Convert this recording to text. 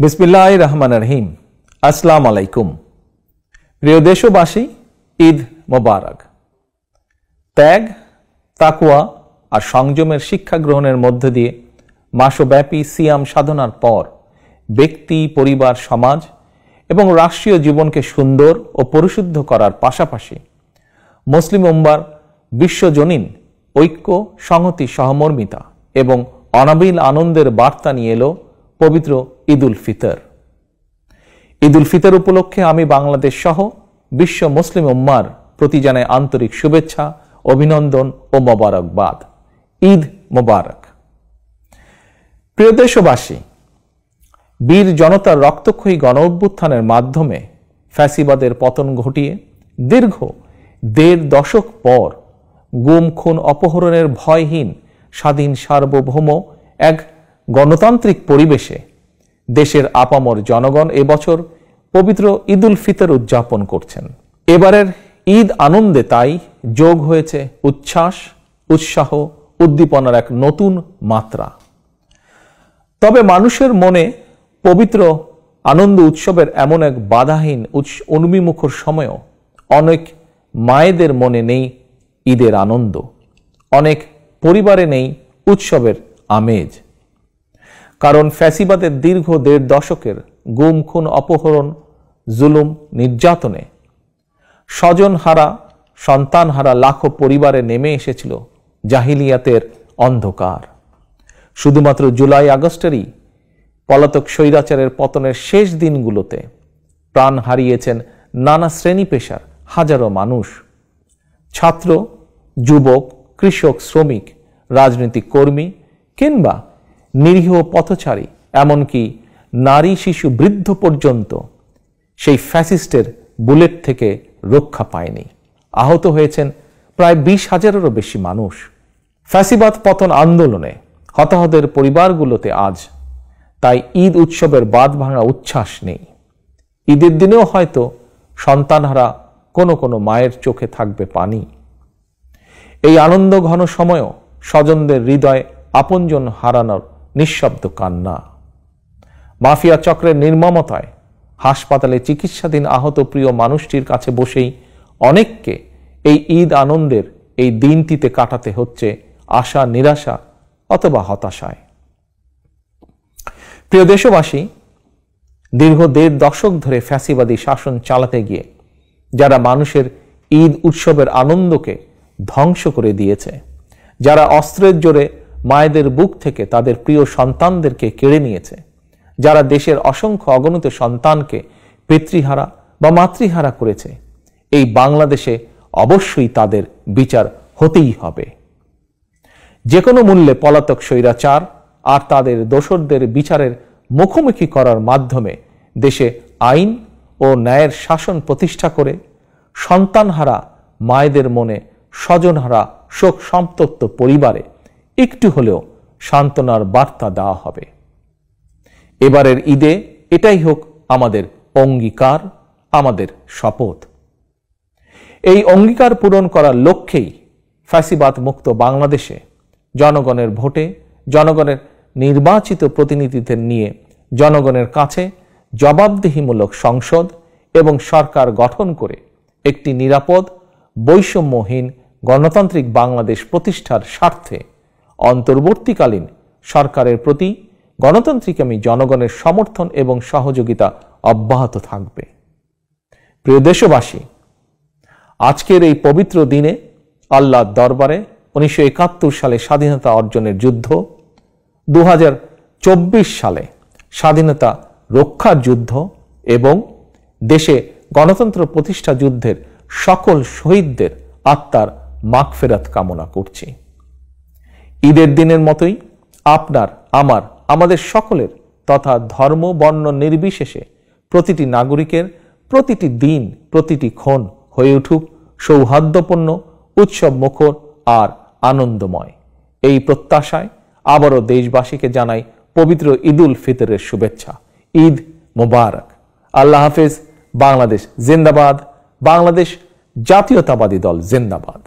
বিসমিল্লাহির রহমানির রহিম। আসসালামু আলাইকুম। প্রিয় দেশবাসী, ঈদ মোবারক। ত্যাগ, তাকওয়া আর সংযমের শিক্ষা গ্রহণের মধ্য দিয়ে মাসব্যাপী সিয়াম সাধনার পর ব্যক্তি, পরিবার, সমাজ এবং রাষ্ট্রীয় জীবনকে সুন্দর ও পরিশুদ্ধ করার পাশাপাশি মুসলিম উম্মার বিশ্বজনীন ঐক্য, সংহতি, সহমর্মিতা এবং অনাবিল আনন্দের বার্তা নিয়ে এলো পবিত্র ঈদ উল ফিতর। ঈদ উল ফিতর উপলক্ষে আমি বাংলাদেশ সহ বিশ্ব মুসলিম উম্মার প্রতি জানাই আন্তরিক শুভেচ্ছা, অভিনন্দন ও মোবারকবাদ। ঈদ মোবারক। প্রিয় দেশবাসী, বীর জনতার রক্তক্ষয়ী গণ অভ্যুত্থানের মাধ্যমে ফ্যাসিবাদের পতন ঘটিয়ে দীর্ঘ ১.৫ দশক পর গুম, খুন, অপহরণের ভয়হীন স্বাধীন সার্বভৌম এক গণতান্ত্রিক পরিবেশে দেশের আপামর জনগণ এবছর পবিত্র ঈদ উল ফিতর উদযাপন করছেন। এবারের ঈদ আনন্দে তাই যোগ হয়েছে উচ্ছ্বাস, উৎসাহ, উদ্দীপনার এক নতুন মাত্রা। তবে মানুষের মনে পবিত্র আনন্দ উৎসবের এমন এক বাধাহীন উন্মিমুখর সময়ও অনেক মায়েদের মনে নেই ঈদের আনন্দ, অনেক পরিবারে নেই উৎসবের আমেজ। কারণ ফ্যাসিবাদের দীর্ঘ ১.৫ দশকের গুম, খুন, অপহরণ, জুলুম, নির্যাতনে স্বজনহারা, সন্তানহারা লাখো পরিবারে নেমে এসেছিল জাহিলিয়াতের অন্ধকার। শুধুমাত্র জুলাই আগস্টেরই পলাতক স্বৈরাচারের পতনের শেষ দিনগুলোতে প্রাণ হারিয়েছেন নানা শ্রেণী পেশার হাজারো মানুষ। ছাত্র, যুবক, কৃষক, শ্রমিক, রাজনৈতিক কর্মী কিংবা নিরীহ পথচারী, এমনকি নারী, শিশু, বৃদ্ধ পর্যন্ত সেই ফ্যাসিস্টের বুলেট থেকে রক্ষা পায়নি। আহত হয়েছেন প্রায় ২০,০০০-এরও বেশি মানুষ। ফ্যাসিবাদ পতন আন্দোলনে হতাহতের পরিবারগুলোতে আজ তাই ঈদ উৎসবের বাঁধ ভাঙা উচ্ছ্বাস নেই। ঈদের দিনেও হয়তো সন্তানহারা কোনো কোনো মায়ের চোখে থাকবে পানি। এই আনন্দ ঘন সময়ও স্বজনদের হৃদয় আপনজন হারানোর নিঃশব্দ কান্না। মাফিয়া চক্রের নির্মমতায় হাসপাতালে চিকিৎসাধীন আহত প্রিয় মানুষটির কাছে বসেই অনেককে এই ঈদ আনন্দের এই দিনটিতে কাটাতে হচ্ছে আশা, নিরাশা অথবা হতাশায়। প্রিয় দেশবাসী, দীর্ঘ ১.৫ দশক ধরে ফ্যাসিবাদী শাসন চালাতে গিয়ে যারা মানুষের ঈদ উৎসবের আনন্দকে ধ্বংস করে দিয়েছে, যারা অস্ত্রের জোরে মায়েদের বুক থেকে তাদের প্রিয় সন্তানদেরকে কেড়ে নিয়েছে, যারা দেশের অসংখ্য অগণিত সন্তানকে পিতৃহারা বা মাতৃহারা করেছে, এই বাংলাদেশে অবশ্যই তাদের বিচার হতেই হবে। যে কোনো মূল্যে পলাতক স্বৈরাচার আর তাদের দোসরদের বিচারের মুখোমুখি করার মাধ্যমে দেশে আইন ও ন্যায়ের শাসন প্রতিষ্ঠা করে সন্তানহারা মায়েদের মনে, স্বজনহারা শোক সন্তপ্ত পরিবারে একটু হলেও সান্ত্বনার বার্তা দেওয়া হবে। এবারের ঈদে এটাই হোক আমাদের অঙ্গীকার, আমাদের শপথ। এই অঙ্গীকার পূরণ করার লক্ষ্যেই ফ্যাসিবাদ মুক্ত বাংলাদেশে জনগণের ভোটে, জনগণের নির্বাচিত প্রতিনিধিদের নিয়ে জনগণের কাছে জবাবদিহিমূলক সংসদ এবং সরকার গঠন করে একটি নিরাপদ, বৈষম্যহীন গণতান্ত্রিক বাংলাদেশ প্রতিষ্ঠার স্বার্থে অন্তর্বর্তীকালীন সরকারের প্রতি গণতান্ত্রিকামী জনগণের সমর্থন এবং সহযোগিতা অব্যাহত থাকবে। প্রিয় দেশবাসী, আজকের এই পবিত্র দিনে আল্লাহর দরবারে ১৯৭১ সালে স্বাধীনতা অর্জনের যুদ্ধ, ২০২৪ সালে স্বাধীনতা রক্ষার যুদ্ধ এবং দেশে গণতন্ত্র প্রতিষ্ঠা যুদ্ধের সকল শহীদদের আত্মার মাগফিরাত কামনা করছি। ঈদের দিনের মতোই আপনার, আমার, আমাদের সকলের তথা ধর্ম, বর্ণ নির্বিশেষে প্রতিটি নাগরিকের প্রতিটি দিন, প্রতিটি ক্ষণ হয়ে উঠুক সৌহার্দ্যপূর্ণ, উৎসব মুখর আর আনন্দময়। এই প্রত্যাশায় আবারও দেশবাসীকে জানাই পবিত্র ঈদ উল ফিতরের শুভেচ্ছা। ঈদ মোবারক। আল্লাহ হাফেজ। বাংলাদেশ জিন্দাবাদ। বাংলাদেশ জাতীয়তাবাদী দল জিন্দাবাদ।